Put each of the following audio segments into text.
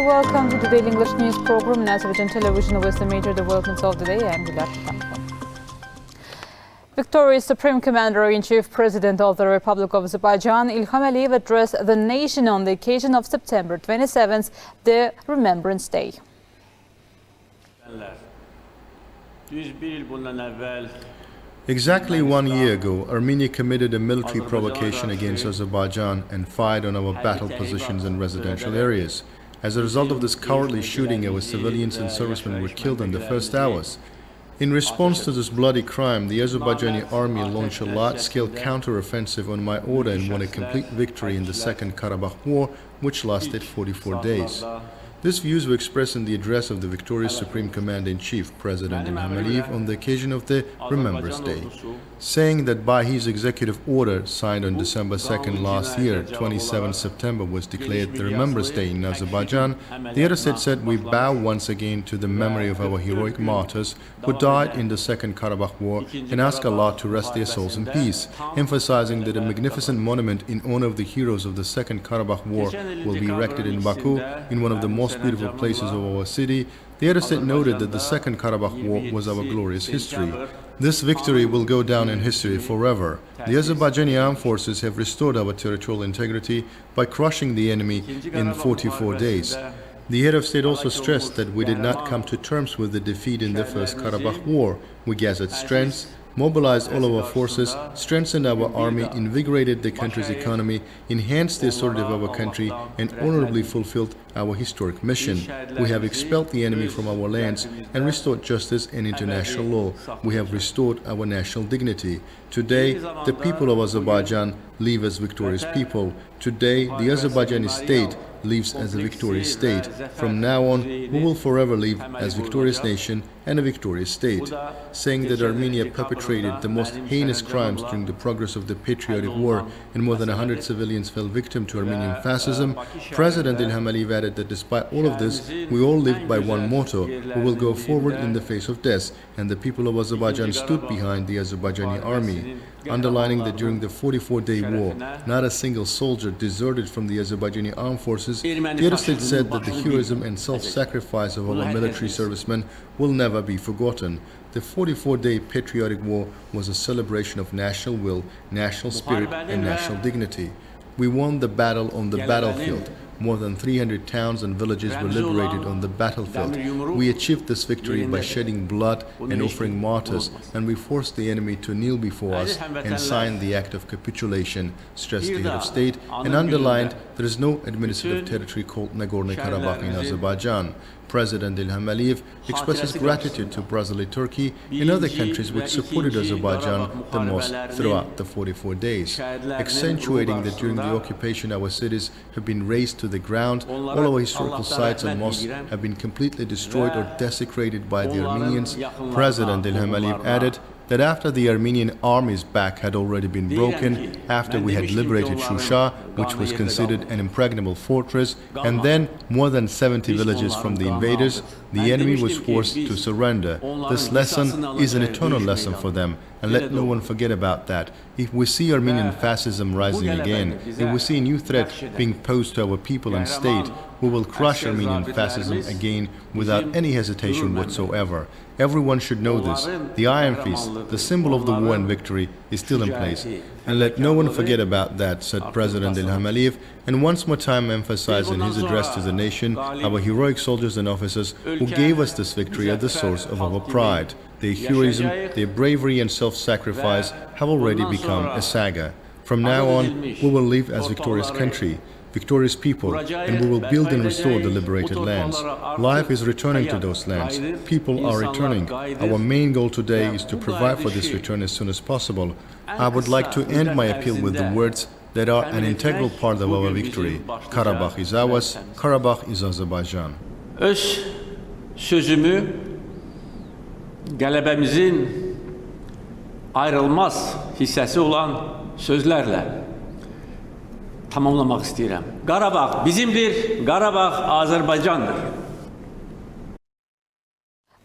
welcome to the Daily English News program in Azərbaycan Televiziya with the major developments of the day. I am Bilal. Victoria's Supreme Commander-in-Chief President of the Republic of Azerbaijan, İlham Əliyev, addressed the nation on the occasion of September 27th, the Remembrance Day. Exactly 1 year ago, Armenia committed a military provocation against Azerbaijan and fired on our battle positions and residential areas. As a result of this cowardly shooting, our civilians and servicemen were killed in the first hours. In response to this bloody crime, the Azerbaijani army launched a large-scale counter-offensive on my order and won a complete victory in the Second Karabakh War, which lasted 44 days. These views were expressed in the address of the victorious Supreme Commander-in-Chief, President İlham Əliyev, on the occasion of the Remembrance Day, saying that by his executive order signed on December 2nd last year, 27 September was declared the Remembrance Day in Azerbaijan. The other said, we bow once again to the memory of our heroic martyrs who died in the Second Karabakh War and ask Allah to rest their souls in peace, emphasizing that a magnificent monument in honor of the heroes of the Second Karabakh War will be erected in Baku, in one of the most beautiful places of our city. The other state noted that the Second Karabakh War was our glorious history. This victory will go down in history forever. The Azerbaijani armed forces have restored our territorial integrity by crushing the enemy in 44 days. The head of state also stressed that we did not come to terms with the defeat in the First Karabakh War. We gathered strength, mobilized all our forces, strengthened our army, invigorated the country's economy, enhanced the authority of our country, and honorably fulfilled our historic mission. We have expelled the enemy from our lands and restored justice and international law. We have restored our national dignity. Today, the people of Azerbaijan live as victorious people. Today, the Azerbaijani state lives as a victorious state. From now on, we will forever live as victorious nation and a victorious state. Saying that Armenia perpetrated the most heinous crimes during the progress of the patriotic war and more than 100 civilians fell victim to Armenian fascism, President İlham Əliyev added that despite all of this, we all lived by one motto: we will go forward in the face of death, and the people of Azerbaijan stood behind the Azerbaijani army, underlining that during the 44-day war, not a single soldier deserted from the Azerbaijani armed forces. The other state said that the heroism and self-sacrifice of our military servicemen will never be forgotten. The 44-day patriotic war was a celebration of national will, national spirit, and national dignity. We won the battle on the battlefield. More than 300 towns and villages were liberated on the battlefield. We achieved this victory by shedding blood and offering martyrs, and we forced the enemy to kneel before us and sign the act of capitulation, stressed the head of state, and underlined there is no administrative territory called Nagorno-Karabakh in Azerbaijan. President İlham Əliyev expresses gratitude to Brazil, Turkey, and other countries which supported Azerbaijan the most throughout the 44 days, accentuating that during the occupation our cities have been razed to the ground, all our historical sites and mosques have been completely destroyed or desecrated by the Armenians. President İlham Əliyev added that after the Armenian army's back had already been broken, after we had liberated Shusha, which was considered an impregnable fortress, and then more than 70 villages from the invaders, the enemy was forced to surrender. This lesson is an eternal lesson for them, and let no one forget about that. If we see Armenian fascism rising again, if we see a new threat being posed to our people and state, we will crush Armenian fascism again without any hesitation whatsoever. Everyone should know this. The Iron Fist, the symbol of the war and victory, is still in place. And let no one forget about that, said President İlham Əliyev, and once more time emphasized in his address to the nation, our heroic soldiers and officers who gave us this victory are the source of our pride. Their heroism, their bravery and self-sacrifice have already become a saga. From now on, we will live as victorious country, victorious people, and we will build and restore the liberated lands. Life is returning to those lands. People are returning. Our main goal today is to provide for this return as soon as possible. I would like to end my appeal with the words that are an integral part of our victory. Karabakh is ours, Karabakh is Azerbaijan. Öz sözümü qələbəmizin ayrılmaz hissəsi olan sözlərlə tamamlamaq istəyirəm. Qarabağ bizimdir, Qarabağ Azərbaycandır.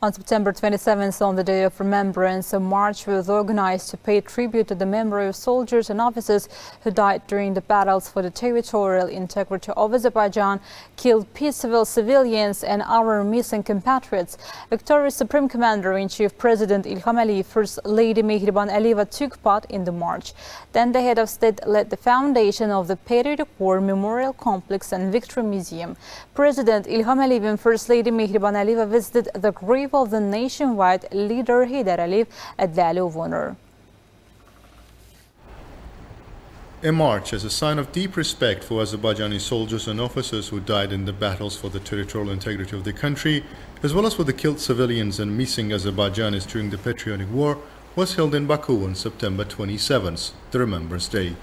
On September 27th, on the Day of Remembrance, a march was organized to pay tribute to the memory of soldiers and officers who died during the battles for the territorial integrity of Azerbaijan, killed peaceful civilians and our missing compatriots. Victorious Supreme Commander-in-Chief President İlham Aliyev, First Lady Mehriban Aliyeva took part in the march. Then the head of state led the foundation of the Patriotic War Memorial Complex and Victory Museum. President İlham Aliyev and First Lady Mehriban Aliyeva visited the grave of the nationwide leader Heydər Əliyev at the Alley of Honor. A march as a sign of deep respect for Azerbaijani soldiers and officers who died in the battles for the territorial integrity of the country, as well as for the killed civilians and missing Azerbaijanis during the Patriotic War, was held in Baku on September 27th, the Remembrance Day.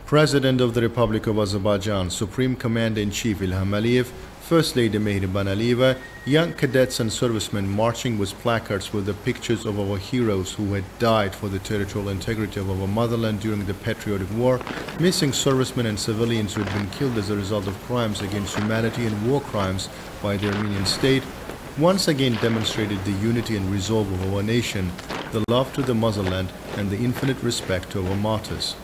President of the Republic of Azerbaijan, Supreme Commander-in-Chief İlham Aliyev, First Lady Mehriban Aliyeva, young cadets and servicemen marching with placards with the pictures of our heroes who had died for the territorial integrity of our motherland during the Patriotic War, missing servicemen and civilians who had been killed as a result of crimes against humanity and war crimes by the Armenian state, once again demonstrated the unity and resolve of our nation, the love to the motherland, and the infinite respect to our martyrs.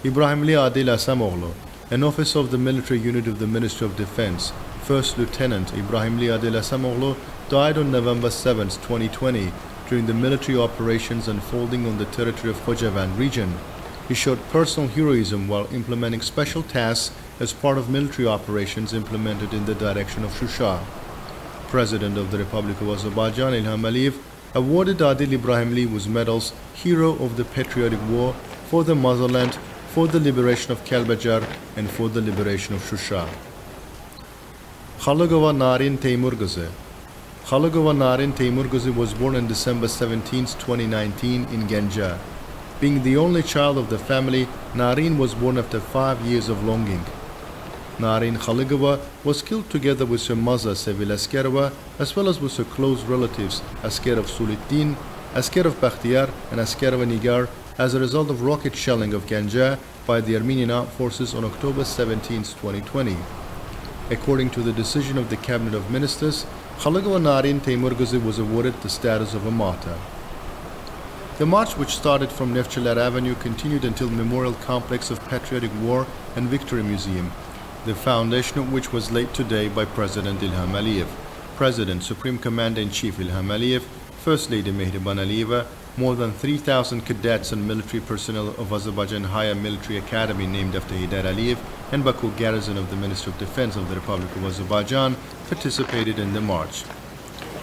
İbrahimli Adil Asamoğlu, an officer of the military unit of the Ministry of Defense, First Lieutenant İbrahimli Adil Asamoğlu, died on November 7, 2020, during the military operations unfolding on the territory of Qocaman region. He showed personal heroism while implementing special tasks as part of military operations implemented in the direction of Shusha. President of the Republic of Azerbaijan, İlham Aliyev, awarded Adil İbrahimli with medals Hero of the Patriotic War, for the motherland, for the liberation of Kelbejar, and for the liberation of Shusha. Khalagova Narin Teymurgızı. Khalagova Narin Teymurgızı was born on December 17, 2019 in Ganja. Being the only child of the family, Narin was born after 5 years of longing. Narin Khalagova was killed together with her mother Sevil Askerova, as well as with her close relatives Askerov Suliddin, Askerov Bakhtiyar, and Askerova Nigar, as a result of rocket shelling of Ganja by the Armenian Armed Forces on October 17, 2020. According to the decision of the Cabinet of Ministers, Khalagova Narin Teymurgızı was awarded the status of a martyr. The march, which started from Neftçiler Avenue, continued until Memorial Complex of Patriotic War and Victory Museum, the foundation of which was laid today by President İlham Aliyev. President, Supreme Commander-in-Chief İlham Aliyev, First Lady Mehriban Aliyeva, more than 3,000 cadets and military personnel of Azerbaijan Higher Military Academy named after Heydər Aliyev and Baku Garrison of the Ministry of Defense of the Republic of Azerbaijan participated in the march.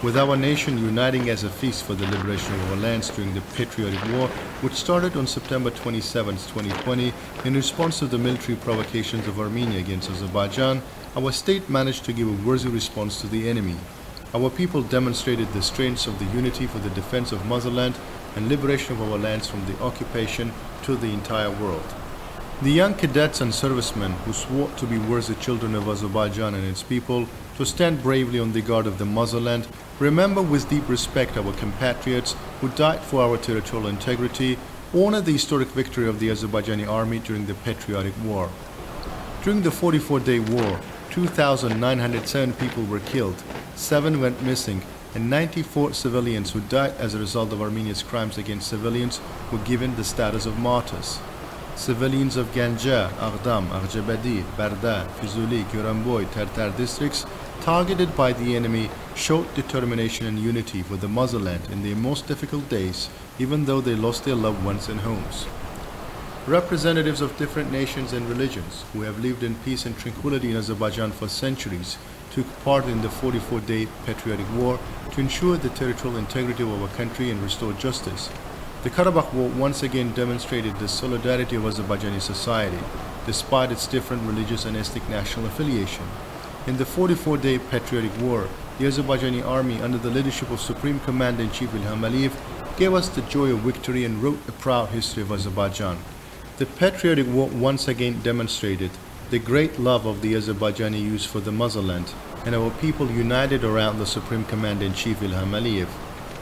With our nation uniting as a feast for the liberation of our lands during the Patriotic War, which started on September 27, 2020, in response to the military provocations of Armenia against Azerbaijan, our state managed to give a worthy response to the enemy. Our people demonstrated the strengths of the unity for the defense of motherland and liberation of our lands from the occupation to the entire world. The young cadets and servicemen who swore to be worthy children of Azerbaijan and its people, to stand bravely on the guard of the motherland, remember with deep respect our compatriots who died for our territorial integrity, honor the historic victory of the Azerbaijani army during the Patriotic War. During the 44-day war, 2,907 people were killed, 7 went missing, and 94 civilians who died as a result of Armenia's crimes against civilians were given the status of martyrs. Civilians of Ganja, Aghdam, Aghjabadi, Barda, Füzuli, Goranboy, Tertar districts, targeted by the enemy, showed determination and unity for the motherland in their most difficult days, even though they lost their loved ones and homes. Representatives of different nations and religions who have lived in peace and tranquility in Azerbaijan for centuries took part in the 44-day Patriotic War to ensure the territorial integrity of our country and restore justice. The Karabakh War once again demonstrated the solidarity of Azerbaijani society, despite its different religious and ethnic national affiliation. In the 44-day Patriotic War, the Azerbaijani army, under the leadership of Supreme Commander-in-Chief İlham Aliyev, gave us the joy of victory and wrote a proud history of Azerbaijan. The Patriotic War once again demonstrated the great love of the Azerbaijani youth for the motherland, and our people united around the Supreme Commander-in-Chief İlham Aliyev.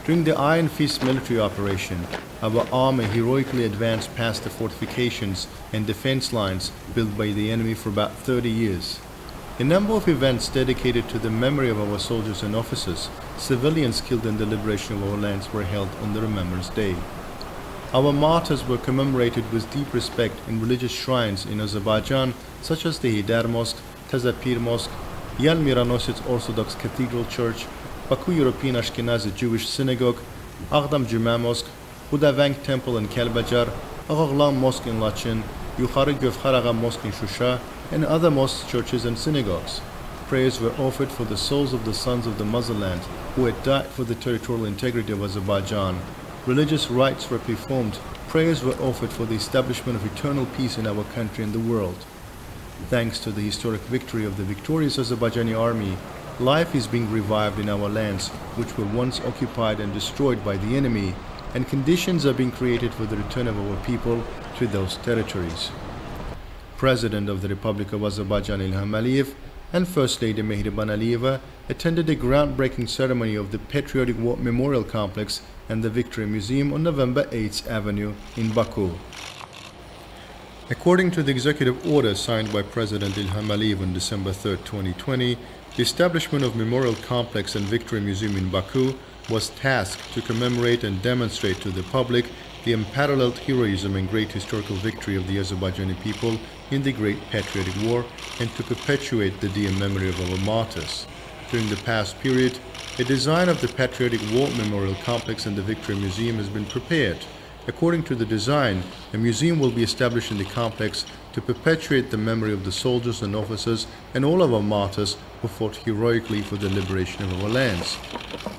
During the Iron Fist military operation, our army heroically advanced past the fortifications and defense lines built by the enemy for about 30 years. A number of events dedicated to the memory of our soldiers and officers, civilians killed in the liberation of our lands were held on the Remembrance Day. Our martyrs were commemorated with deep respect in religious shrines in Azerbaijan, such as the Heydar Mosque, Tazapir Mosque, Yal Miranosets Orthodox Cathedral Church, Baku European Ashkenazi Jewish Synagogue, Ağdam Cümə Mosque, Hudavang Temple in Kəlbəcər, Ağağlan Mosque in Laçın, Yuxarı Gövxar Ağa Mosque in Şuşa, and other mosques, churches and synagogues. Prayers were offered for the souls of the sons of the motherland who had died for the territorial integrity of Azerbaijan. Religious rites were performed. Prayers were offered for the establishment of eternal peace in our country and the world. Thanks to the historic victory of the victorious Azerbaijani army, life is being revived in our lands, which were once occupied and destroyed by the enemy, and conditions are being created for the return of our people to those territories. President of the Republic of Azerbaijan Ilham Aliyev and First Lady Mehriban Aliyeva attended the groundbreaking ceremony of the Patriotic War Memorial Complex and the Victory Museum on November 8th Avenue in Baku. According to the executive order signed by President Ilham Aliyev on December 3, 2020, the establishment of Memorial Complex and Victory Museum in Baku was tasked to commemorate and demonstrate to the public the unparalleled heroism and great historical victory of the Azerbaijani people in the Great Patriotic War and to perpetuate the dear memory of our martyrs. During the past period, a design of the Patriotic War Memorial Complex and the Victory Museum has been prepared. According to the design, a museum will be established in the complex to perpetuate the memory of the soldiers and officers and all of our martyrs who fought heroically for the liberation of our lands.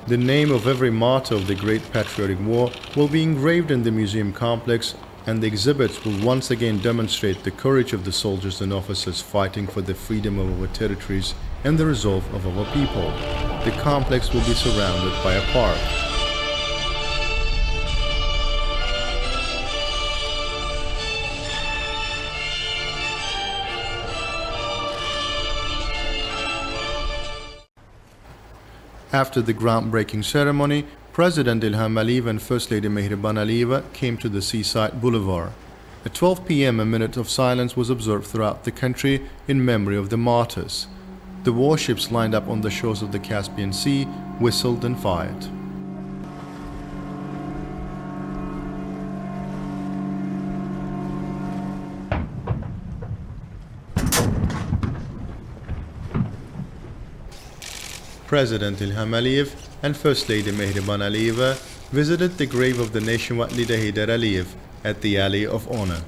The name of every martyr of the Great Patriotic War will be engraved in the museum complex, and the exhibits will once again demonstrate the courage of the soldiers and officers fighting for the freedom of our territories and the resolve of our people. The complex will be surrounded by a park. After the groundbreaking ceremony, President Ilham Aliyev and First Lady Mehriban Aliyeva came to the seaside boulevard. At 12 p.m., a minute of silence was observed throughout the country in memory of the martyrs. The warships lined up on the shores of the Caspian Sea whistled and fired. President Ilham Aliyev and First Lady Mehriban Aliyeva visited the grave of the nationwide leader Heydar Aliyev at the Alley of Honor.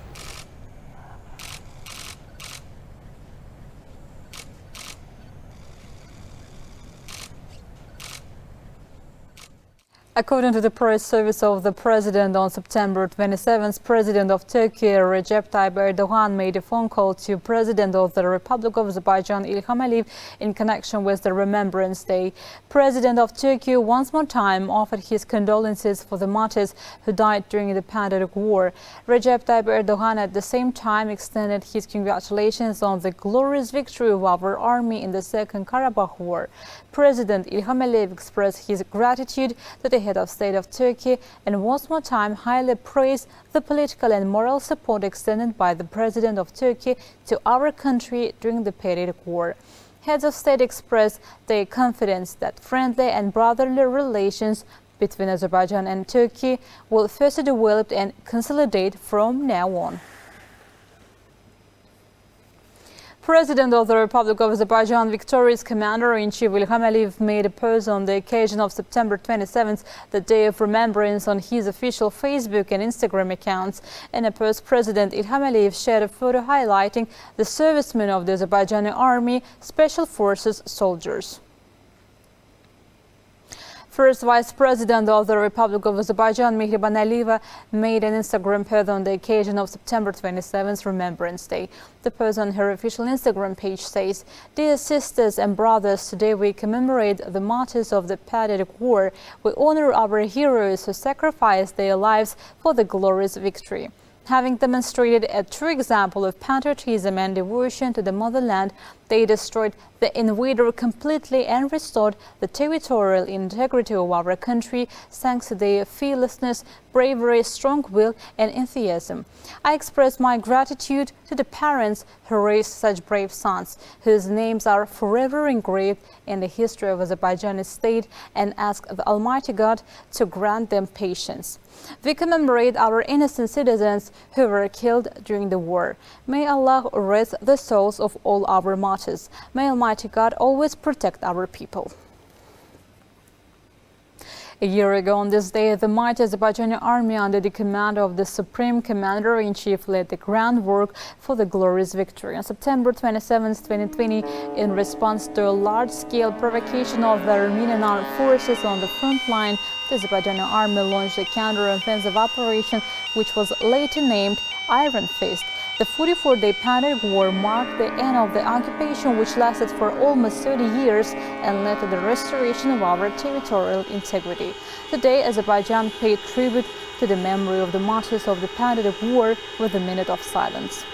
According to the press service of the President, on September 27th, President of Turkey Recep Tayyip Erdogan made a phone call to President of the Republic of Azerbaijan Ilham Aliyev in connection with the Remembrance Day. President of Turkey once more time offered his condolences for the martyrs who died during the Patriotic War. Recep Tayyip Erdogan at the same time extended his congratulations on the glorious victory of our army in the Second Karabakh War. President Ilham Aliyev expressed his gratitude to the head of state of Turkey and once more time highly praised the political and moral support extended by the President of Turkey to our country during the Patriotic War. Heads of state expressed their confidence that friendly and brotherly relations between Azerbaijan and Turkey will further develop and consolidate from now on. President of the Republic of Azerbaijan, victorious Commander-in-Chief Ilham Aliyev made a post on the occasion of September 27th, the Day of Remembrance, on his official Facebook and Instagram accounts. In a post, President Ilham Aliyev shared a photo highlighting the servicemen of the Azerbaijani Army Special Forces soldiers. First Vice President of the Republic of Azerbaijan, Mehriban Aliyeva, made an Instagram post on the occasion of September 27th, Remembrance Day. The post on her official Instagram page says, "Dear sisters and brothers, today we commemorate the martyrs of the Patriotic War. We honor our heroes who sacrificed their lives for the glorious victory. Having demonstrated a true example of patriotism and devotion to the motherland, they destroyed the invader completely and restored the territorial integrity of our country thanks to their fearlessness, bravery, strong will, and enthusiasm. I express my gratitude to the parents who raised such brave sons, whose names are forever engraved in the history of Azerbaijani state, and ask the Almighty God to grant them patience. We commemorate our innocent citizens who were killed during the war. May Allah rest the souls of all our martyrs. May Almighty God always protect our people. A year ago on this day, the mighty Azerbaijani army under the command of the Supreme Commander-in-Chief led the groundwork for the glorious victory. On September 27, 2020, in response to a large-scale provocation of the Armenian armed forces on the front line, the Azerbaijani army launched a counter-offensive operation which was later named Iron Fist. The 44-day pandemic war marked the end of the occupation, which lasted for almost 30 years and led to the restoration of our territorial integrity. Today, Azerbaijan paid tribute to the memory of the martyrs of the pandemic war with a minute of silence.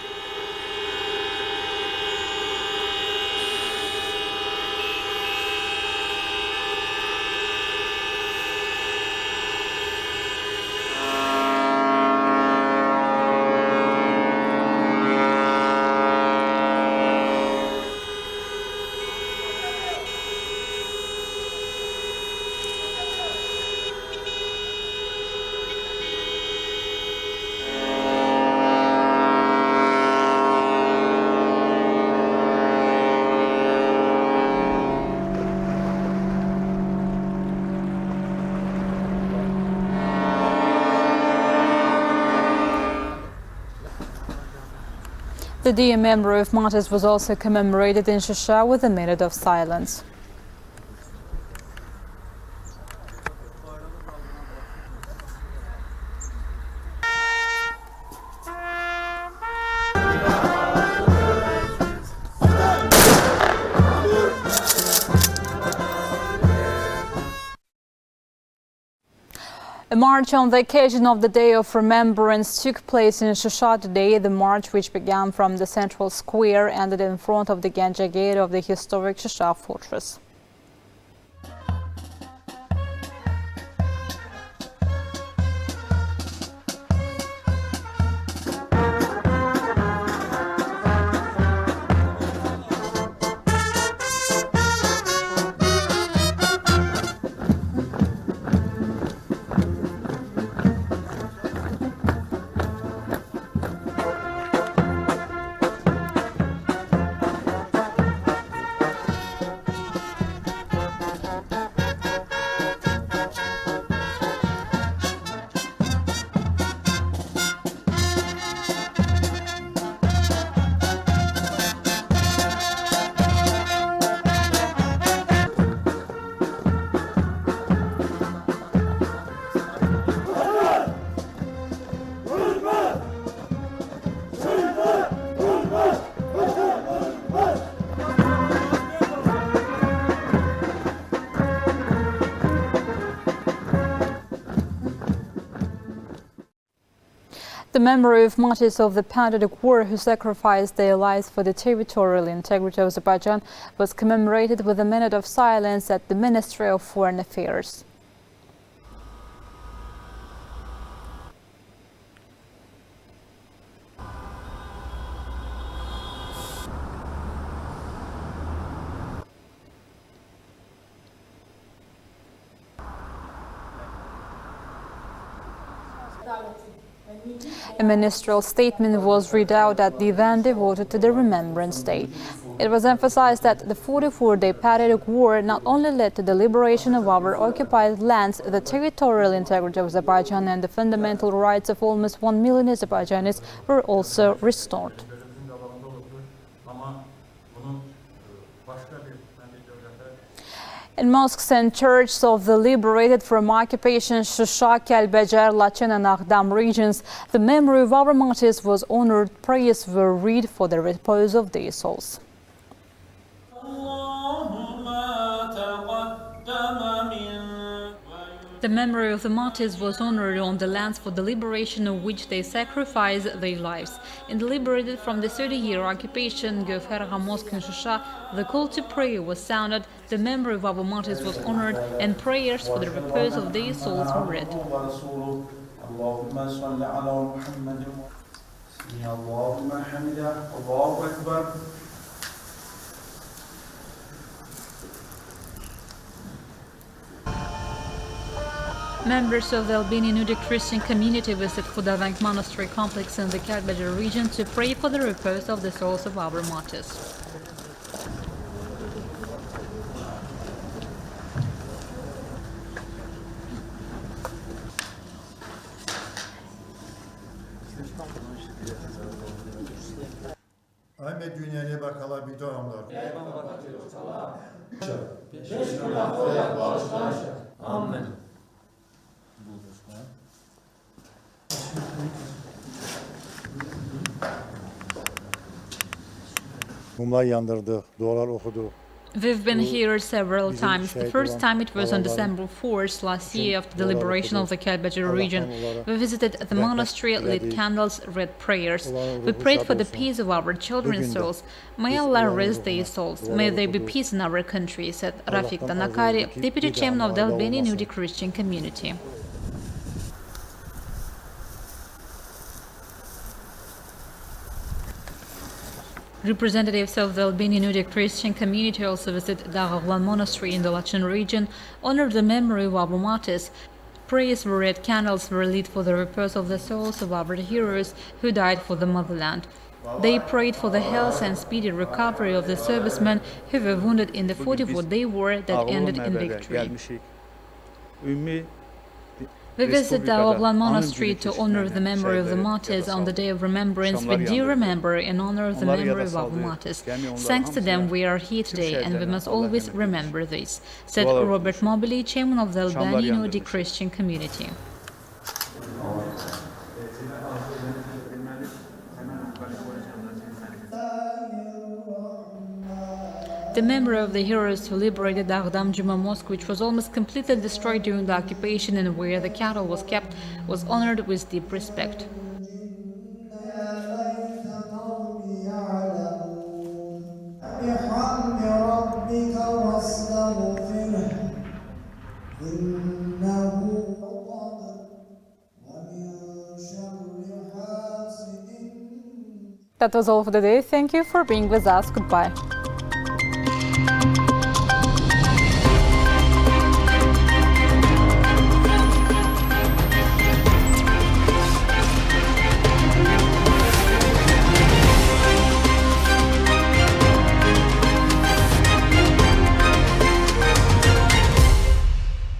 The dear memory of martyrs was also commemorated in Shusha with a minute of silence. A march on the occasion of the Day of Remembrance took place in Shusha today. The march, which began from the central square, ended in front of the Ganja Gate of the historic Shusha fortress. The memory of martyrs of the pandemic war who sacrificed their lives for the territorial integrity of Azerbaijan was commemorated with a minute of silence at the Ministry of Foreign Affairs. A ministerial statement was read out at the event devoted to the Remembrance Day. It was emphasized that the 44-day pandemic war not only led to the liberation of our occupied lands, the territorial integrity of Azerbaijan and the fundamental rights of almost 1 million Azerbaijanis were also restored. In mosques and churches of the liberated from occupation Shusha, Kəlbəcər, Laçın and Ağdam regions, the memory of our martyrs was honored. Prayers were read for the repose of their souls. The memory of the martyrs was honored on the lands for the liberation of which they sacrificed their lives. In the liberated from the 30-year occupation Gövhər Mosque in Shusha, the call to prayer was sounded, the memory of our martyrs was honored, and prayers for the repose of their souls were read. اللهم صل على محمد سمع الله لمن حمده الله أكبر. Members of the Albanian Nudic Christian community visit Khudavank Monastery complex in the Karbaja region to pray for the repose of the souls of our martyrs. Ahmet dünyaya bakala bir dönemler. Amen. Mumlar yandırdık, dualar okuduk. We've been here several times. The first time it was on December 4th last year after the liberation of the Karbaja region. We visited the monastery, lit candles, read prayers. We prayed for the peace of our children's souls. May Allah rest their souls. May there be peace in our country, said Rafik Danakari, Deputy Chairman of the Albanian Nudic Christian community. Representatives of the Albanian Nudic Christian community also visited the Yaradılan monastery in the Laçın region, honored the memory of our martyrs. Prayers were read, candles were lit for the repose of the souls of our heroes who died for the motherland. They prayed for the health and speedy recovery of the servicemen who were wounded in the 44-day war that ended in victory. We visit the Yaradılan monastery to honor the memory of the martyrs on the day of remembrance. We do remember and honor the memory of our martyrs. Thanks to them, we are here today, and we must always remember this, said Robert Mobili, chairman of the Albanian Nudic Christian community. The memory of the heroes who liberated the Ağdam Juma Mosque, which was almost completely destroyed during the occupation and where the cattle was kept, was honored with deep respect. That was all for the day. Thank you for being with us. Goodbye.